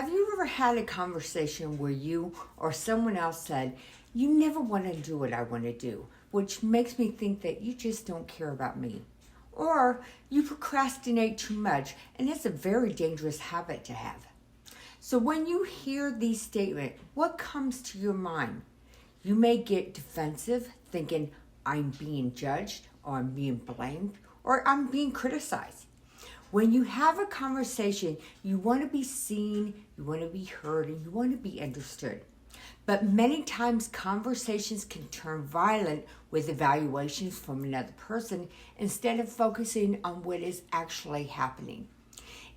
Have you ever had a conversation where you or someone else said, "You never want to do what I want to do, which makes me think that you just don't care about me"? Or you procrastinate too much, and it's a very dangerous habit to have. So when you hear these statements, what comes to your mind? You may get defensive, thinking, "I'm being judged," or "I'm being blamed," or "I'm being criticized." When you have a conversation, you want to be seen, you want to be heard, and you want to be understood. But many times conversations can turn violent with evaluations from another person instead of focusing on what is actually happening.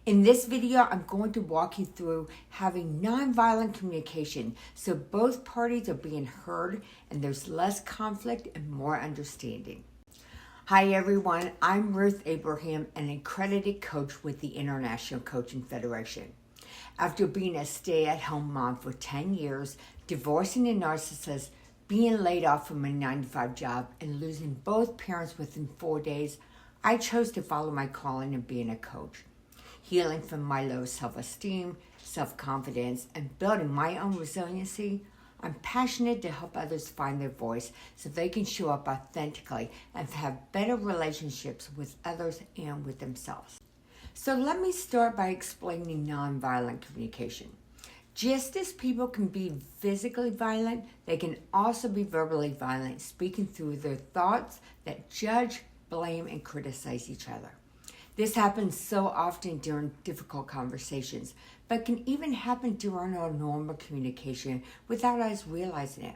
In this video, I'm going to walk you through having nonviolent communication so both parties are being heard and there's less conflict and more understanding. Hi everyone, I'm Ruth Abraham, an accredited coach with the International Coaching Federation. After being a stay-at-home mom for 10 years, divorcing a narcissist, being laid off from a 9-to-5 job, and losing both parents within 4 days, I chose to follow my calling of being a coach. Healing from my low self-esteem, self-confidence, and building my own resiliency, I'm passionate to help others find their voice so they can show up authentically and have better relationships with others and with themselves. So let me start by explaining nonviolent communication. Just as people can be physically violent, they can also be verbally violent, speaking through their thoughts that judge, blame, and criticize each other. This happens so often during difficult conversations, but can even happen during our normal communication without us realizing it.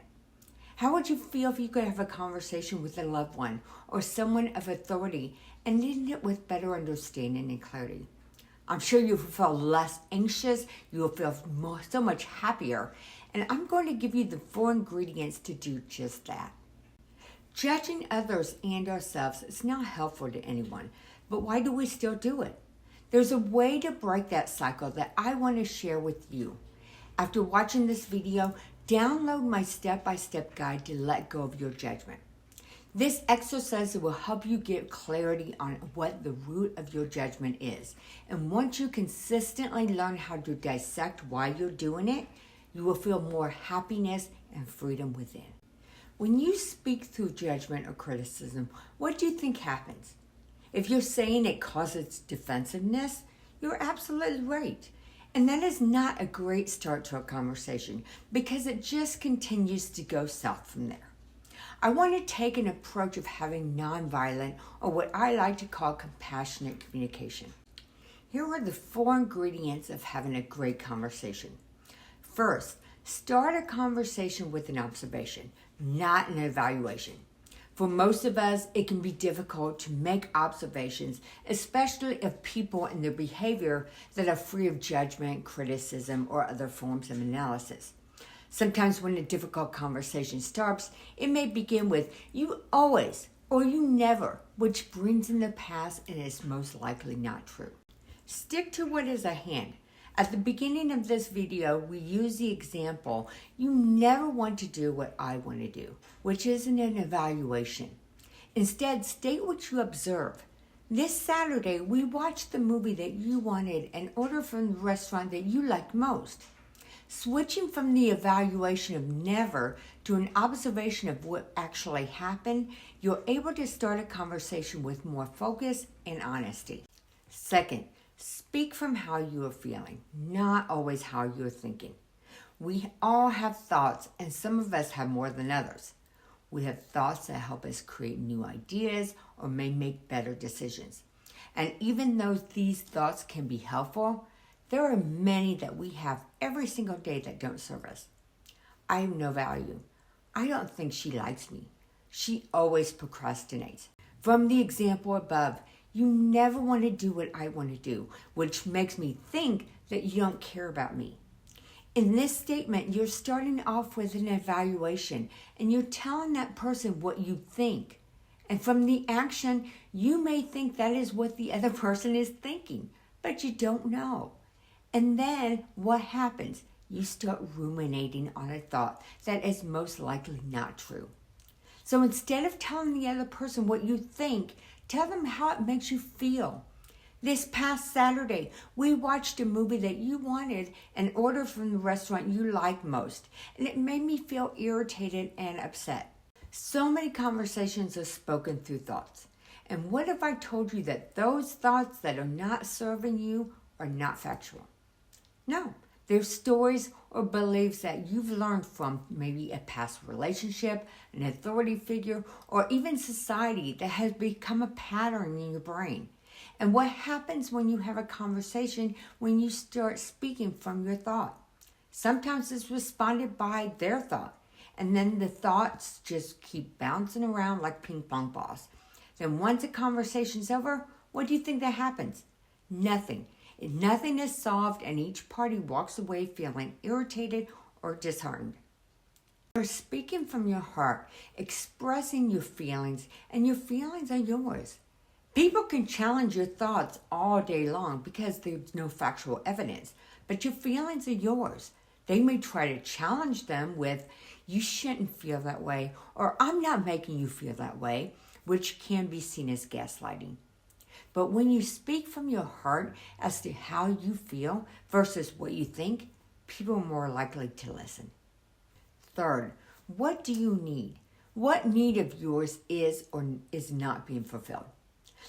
How would you feel if you could have a conversation with a loved one or someone of authority and end it with better understanding and clarity? I'm sure you will feel less anxious, you will feel so much happier, and I'm going to give you the 4 ingredients to do just that. Judging others and ourselves is not helpful to anyone, but why do we still do it? There's a way to break that cycle that I want to share with you. After watching this video, download my step-by-step guide to let go of your judgment. This exercise will help you get clarity on what the root of your judgment is. And once you consistently learn how to dissect why you're doing it, you will feel more happiness and freedom within. When you speak through judgment or criticism, what do you think happens? If you're saying it causes defensiveness, you're absolutely right. And that is not a great start to a conversation because it just continues to go south from there. I want to take an approach of having nonviolent, or what I like to call compassionate communication. Here are the 4 ingredients of having a great conversation. First, start a conversation with an observation, not an evaluation. For most of us, it can be difficult to make observations, especially of people and their behavior that are free of judgment, criticism, or other forms of analysis. Sometimes when a difficult conversation starts, it may begin with "you always" or "you never," which brings in the past and is most likely not true. Stick to what is at hand. At the beginning of this video, we use the example, "You never want to do what I want to do," which isn't an evaluation. Instead, state what you observe. This Saturday, we watched the movie that you wanted and ordered from the restaurant that you liked most. Switching from the evaluation of never to an observation of what actually happened, you're able to start a conversation with more focus and honesty. Second, speak from how you are feeling, not always how you're thinking. We all have thoughts, and some of us have more than others. We have thoughts that help us create new ideas or may make better decisions. And even though these thoughts can be helpful, there are many that we have every single day that don't serve us. I have no value. I don't think she likes me. She always procrastinates. From the example above, you never want to do what I want to do, which makes me think that you don't care about me. In this statement, you're starting off with an evaluation and you're telling that person what you think. And from the action, you may think that is what the other person is thinking, but you don't know. And then what happens? You start ruminating on a thought that is most likely not true. So instead of telling the other person what you think, tell them how it makes you feel. This past Saturday, we watched a movie that you wanted and ordered from the restaurant you like most, and it made me feel irritated and upset. So many conversations are spoken through thoughts. And what if I told you that those thoughts that are not serving you are not factual? No, they're stories or beliefs that you've learned from maybe a past relationship, an authority figure, or even society that has become a pattern in your brain. And what happens when you have a conversation when you start speaking from your thought? Sometimes it's responded by their thought, and then the thoughts just keep bouncing around like ping pong balls. Then once the conversation's over, what do you think that happens? Nothing. Nothing is solved, and each party walks away feeling irritated or disheartened. You're speaking from your heart, expressing your feelings, and your feelings are yours. People can challenge your thoughts all day long because there's no factual evidence, but your feelings are yours. They may try to challenge them with, you shouldn't feel that way, or I'm not making you feel that way, which can be seen as gaslighting. But when you speak from your heart as to how you feel versus what you think, people are more likely to listen. Third, what do you need? What need of yours is or is not being fulfilled?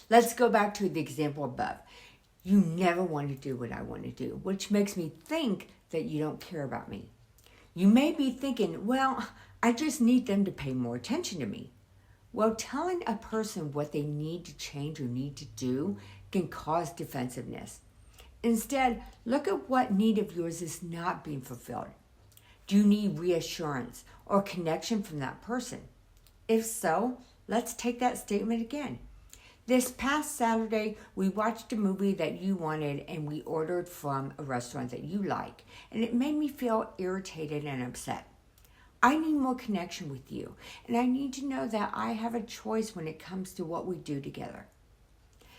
Let's go back to the example above. You never want to do what I want to do, which makes me think that you don't care about me. You may be thinking, well, I just need them to pay more attention to me. Well, telling a person what they need to change or need to do can cause defensiveness. Instead, look at what need of yours is not being fulfilled. Do you need reassurance or connection from that person? If so, let's take that statement again. This past Saturday, we watched a movie that you wanted and we ordered from a restaurant that you like, and it made me feel irritated and upset. I need more connection with you, and I need to know that I have a choice when it comes to what we do together.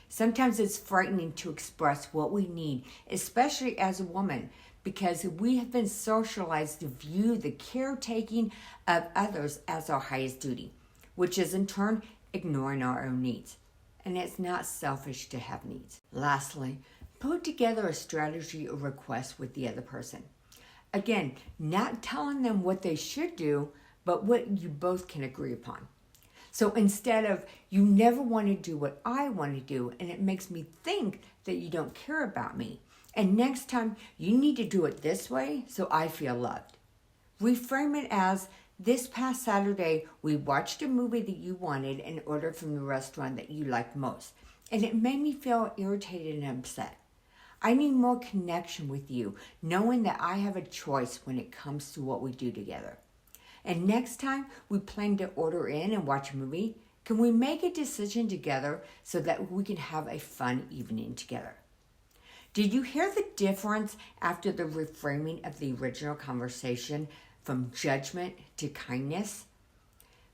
Sometimes it's frightening to express what we need, especially as a woman, because we have been socialized to view the caretaking of others as our highest duty, which is in turn ignoring our own needs. And it's not selfish to have needs. Lastly, put together a strategy or request with the other person. Again, not telling them what they should do, but what you both can agree upon. So instead of, you never want to do what I want to do, and it makes me think that you don't care about me. And next time, you need to do it this way so I feel loved. Reframe it as, this past Saturday, we watched a movie that you wanted and ordered from the restaurant that you liked most, and it made me feel irritated and upset. I need more connection with you, knowing that I have a choice when it comes to what we do together. And next time we plan to order in and watch a movie, can we make a decision together so that we can have a fun evening together? Did you hear the difference after the reframing of the original conversation from judgment to kindness?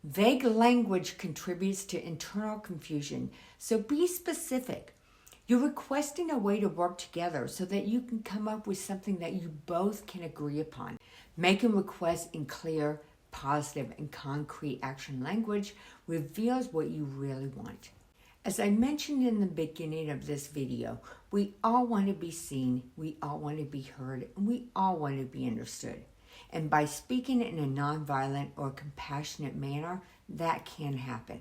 Vague language contributes to internal confusion, so be specific. You're requesting a way to work together so that you can come up with something that you both can agree upon. Making requests in clear, positive, and concrete action language reveals what you really want. As I mentioned in the beginning of this video, we all want to be seen, we all want to be heard, and we all want to be understood. And by speaking in a nonviolent or compassionate manner, that can happen.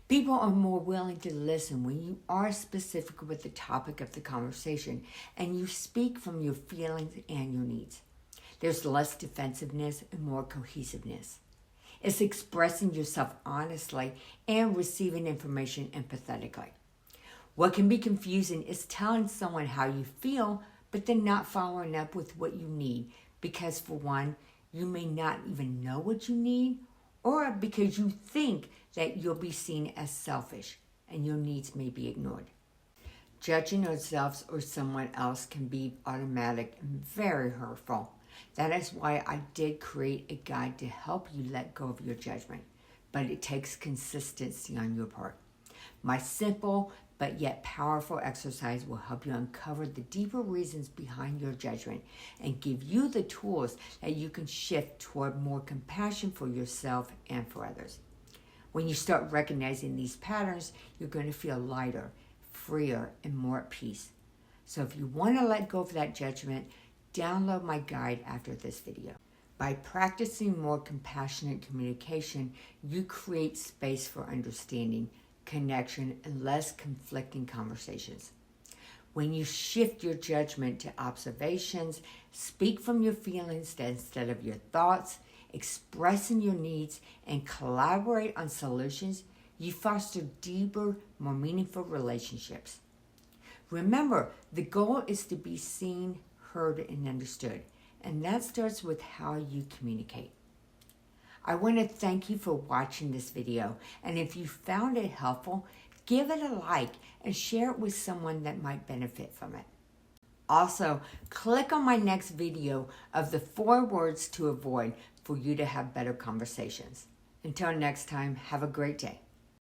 People are more willing to listen when you are specific with the topic of the conversation and you speak from your feelings and your needs. There's less defensiveness and more cohesiveness. It's expressing yourself honestly and receiving information empathetically. What can be confusing is telling someone how you feel, but then not following up with what you need, because for one, you may not even know what you need, or because you think that you'll be seen as selfish and your needs may be ignored. Judging ourselves or someone else can be automatic and very hurtful. That is why I did create a guide to help you let go of your judgment, but it takes consistency on your part. My simple but yet powerful exercise will help you uncover the deeper reasons behind your judgment and give you the tools that you can shift toward more compassion for yourself and for others. When you start recognizing these patterns, you're going to feel lighter, freer and more at peace. So if you want to let go of that judgment, download my guide after this video. By practicing more compassionate communication, you create space for understanding, connection, and less conflicting conversations. When you shift your judgment to observations, speak from your feelings instead of your thoughts, expressing your needs, and collaborate on solutions, you foster deeper, more meaningful relationships. Remember, the goal is to be seen, heard, and understood, and that starts with how you communicate. I want to thank you for watching this video, and if you found it helpful, give it a like and share it with someone that might benefit from it. Also, click on my next video of the 4 words to avoid for you to have better conversations. Until next time, have a great day.